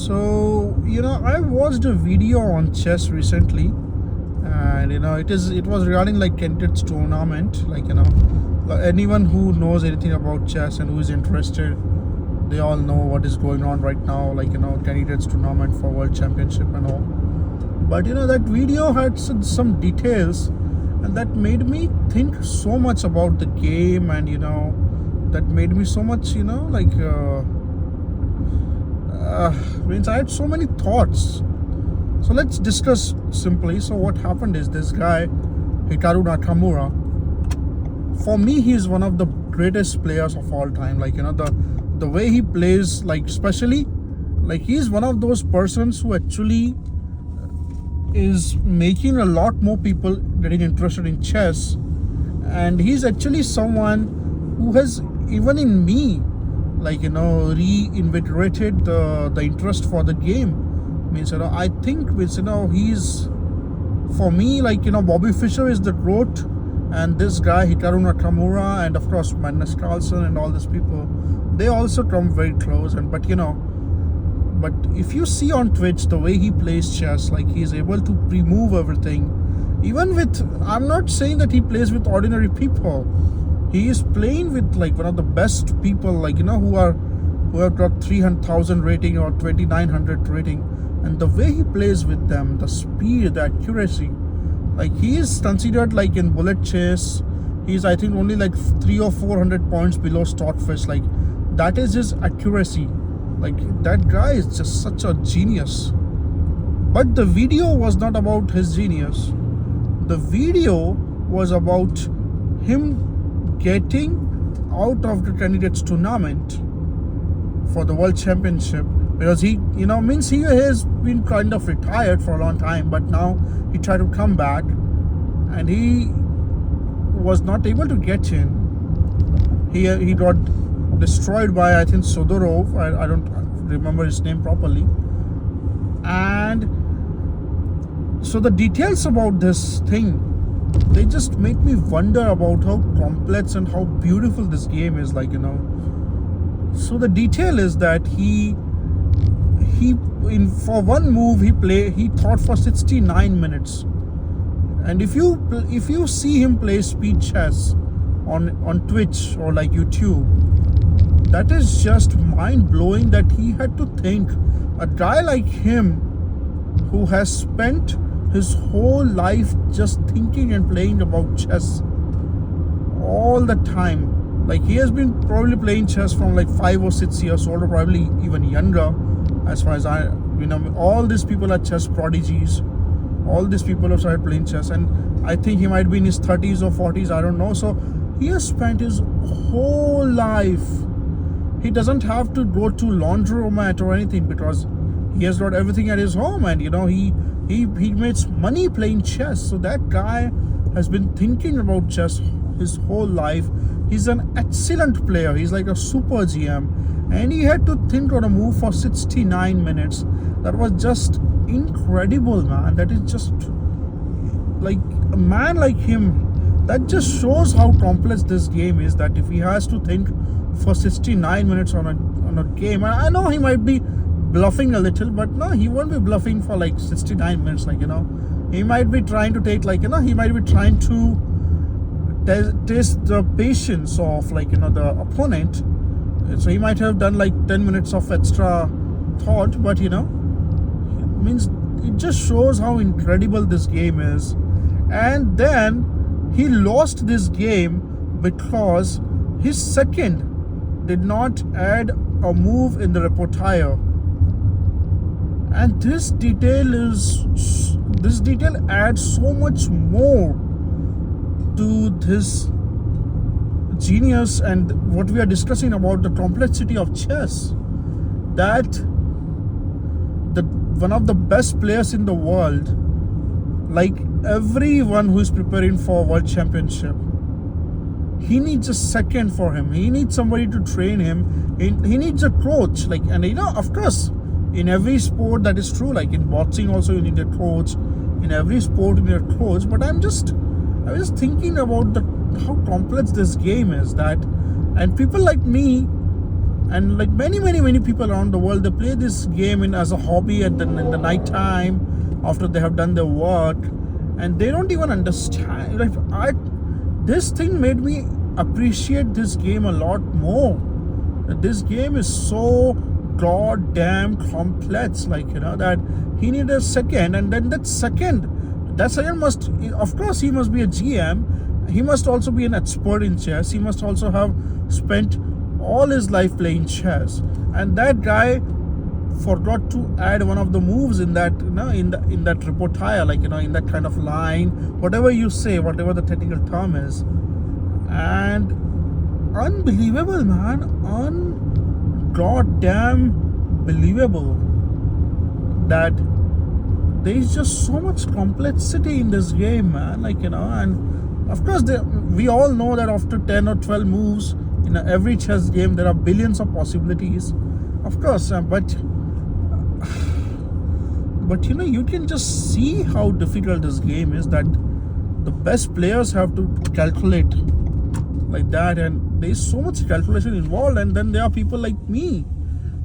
So I watched a video on chess recently, and it was regarding like candidates tournament. Anyone who knows anything about chess and who is interested, they all know what is going on right now. Candidates tournament for world championship and all. But that video had some details, and that made me think so much about the game, and that made me so much means I had so many thoughts. So let's discuss simply. So what happened is, this guy Hikaru Nakamura, for me, he is one of the greatest players of all time. The way he plays, especially he's one of those persons who actually is making a lot more people getting interested in chess. And he's actually someone who has, even in me, reinvigorated the interest for the game. I think he's, for me, Bobby Fischer is the GOAT, and this guy Hikaru Nakamura, and of course Magnus Carlsen and all these people, they also come very close. But if you see on Twitch the way he plays chess, he's able to remove everything. Even with, I'm not saying that he plays with ordinary people. He is playing with one of the best people, who have got 300,000 rating or 2,900 rating, and the way he plays with them, the speed, the accuracy, he is considered in bullet chess. He's, I think, only 300 or 400 points below Stockfish. That is his accuracy. That guy is just such a genius. But the video was not about his genius. The video was about him getting out of the candidates tournament for the world championship, because he has been kind of retired for a long time, but now he tried to come back, and he was not able to get in. He got destroyed by, I think, Sodorov. I don't remember his name properly. And so the details about this thing, they just make me wonder about how complex and how beautiful this game is. So the detail is that for one move he thought for 69 minutes. And if you see him play speed chess on Twitch or YouTube, that is just mind-blowing, that he had to think. A guy like him, who has spent his whole life just thinking and playing about chess all the time. He has been probably playing chess from 5 or 6 years old, or probably even younger, as far as all these people are chess prodigies. All these people have started playing chess, and I think he might be in his 30s or 40s, I don't know. So he has spent his whole life. He doesn't have to go to laundromat or anything, because he has got everything at his home, and he makes money playing chess. So that guy has been thinking about chess his whole life. He's an excellent player. He's like a super GM, and he had to think on a move for 69 minutes. That was just incredible, man. That is just a man like him. That just shows how complex this game is, that if he has to think for 69 minutes on a game, and I know he might be bluffing a little, but no, he won't be bluffing for 69 minutes. He might be trying to take he might be trying to test the patience of the opponent. So he might have done 10 minutes of extra thought, but means it just shows how incredible this game is. And then he lost this game because his second did not add a move in the repertoire. And this detail adds so much more to this genius and what we are discussing about the complexity of chess, that one of the best players in the world, everyone who is preparing for world championship, he needs a second for him. He needs somebody to train him. He needs a coach. And of course, in every sport that is true. In boxing also you need a coach. In every sport you need a coach. But I was just thinking about how complex this game is, and people like me, and like many people around the world, they play this game as a hobby in the night time after they have done their work, and they don't even understand. Like this thing made me appreciate this game a lot more. This game is so goddamn complex, like that he needed a second, and then that second must, of course, he must be a GM. He must also be an expert in chess. He must also have spent all his life playing chess, and that guy forgot to add one of the moves in that in that repertoire, like in that kind of line, whatever you say, whatever the technical term is. And unbelievable, man, goddamn believable that there is just so much complexity in this game, man. Like and of course we all know that after 10 or 12 moves in every chess game, there are billions of possibilities, of course, but you can just see how difficult this game is, that the best players have to calculate like that, and there is so much calculation involved. And then there are people like me.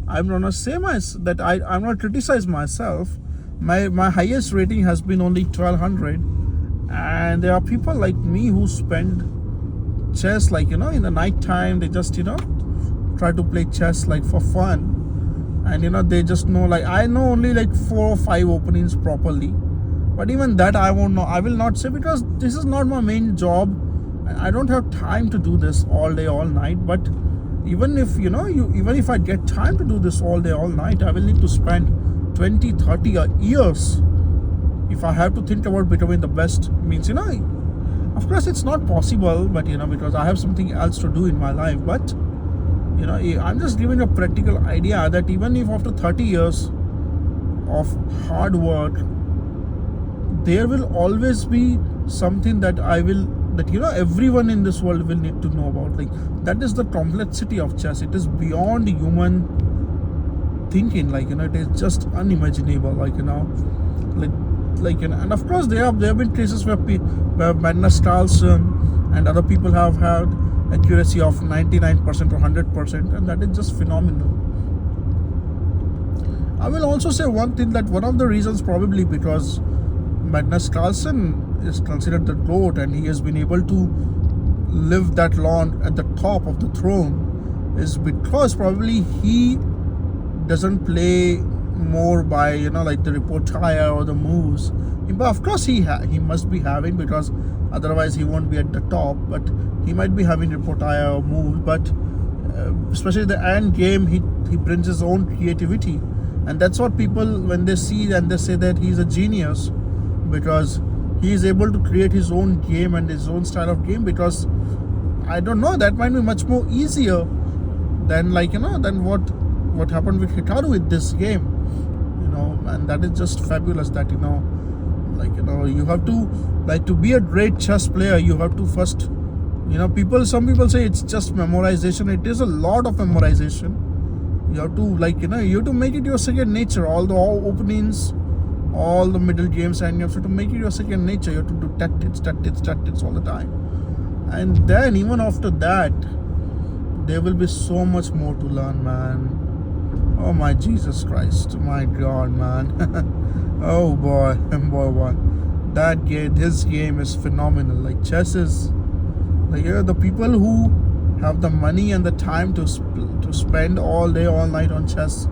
I'm not gonna say that I'm not criticize myself. My highest rating has been only 1200, and there are people like me who spend chess like in the night time. They just try to play chess like for fun, and they just know, like I know only like 4 or 5 openings properly, but even that I won't know. I will not say, because this is not my main job. I don't have time to do this all day all night. But even if even if I get time to do this all day all night, I will need to spend 20-30 years if I have to think about becoming the best. Means of course it's not possible, but because I have something else to do in my life. But I'm just giving a practical idea that even if after 30 years of hard work, there will always be something that everyone in this world will need to know about. Like that is the complexity of chess. It is beyond human thinking. Like it is just unimaginable. Like and of course there have been cases where Magnus Carlsen and other people have had accuracy of 99% or 100%, and that is just phenomenal. I will also say one thing, that one of the reasons, probably because Magnus Carlsen is considered the GOAT, and he has been able to live that long at the top of the throne, is because probably he doesn't play more by like the repertoire or the moves. But of course he must be having, because otherwise he won't be at the top. But he might be having repertoire or moves, but especially the end game, he brings his own creativity, and that's what people, when they see and they say that he's a genius, because he is able to create his own game and his own style of game. Because I don't know, that might be much more easier than than what happened with Hikaru with this game, and that is just fabulous. That you have to, like, to be a great chess player, you have to first, some people say it's just memorization. It is a lot of memorization. You have to you have to make it your second nature. All the openings, all the middle games, and you have to make it your second nature. You have to do tactics all the time. And then even after that, there will be so much more to learn, man. Oh my Jesus Christ, my God, man. Oh boy. This game is phenomenal. Like chess is, like the people who have the money and the time to spend all day all night on chess,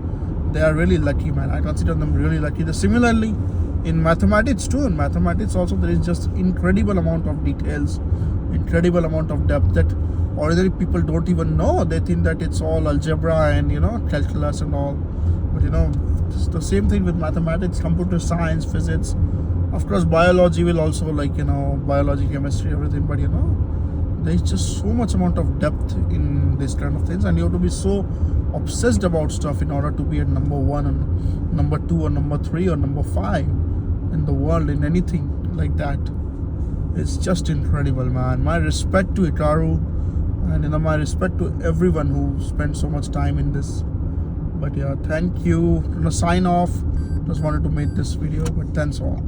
they are really lucky, man. I consider them really lucky. Similarly in mathematics too. In mathematics also, there is just incredible amount of details, incredible amount of depth that ordinary people don't even know. They think that it's all algebra and calculus and all, but it's the same thing with mathematics, computer science, physics. Of course biology will also, biology, chemistry, everything. But there's just so much amount of depth in this kind of things, and you have to be so obsessed about stuff in order to be at number 1 and number 2 or number 3 or number 5 in the world, in anything like that. It's just incredible, man. My respect to Hikaru, and my respect to everyone who spent so much time in this. But yeah, thank you. I'm gonna sign off. Just wanted to make this video, but thanks all.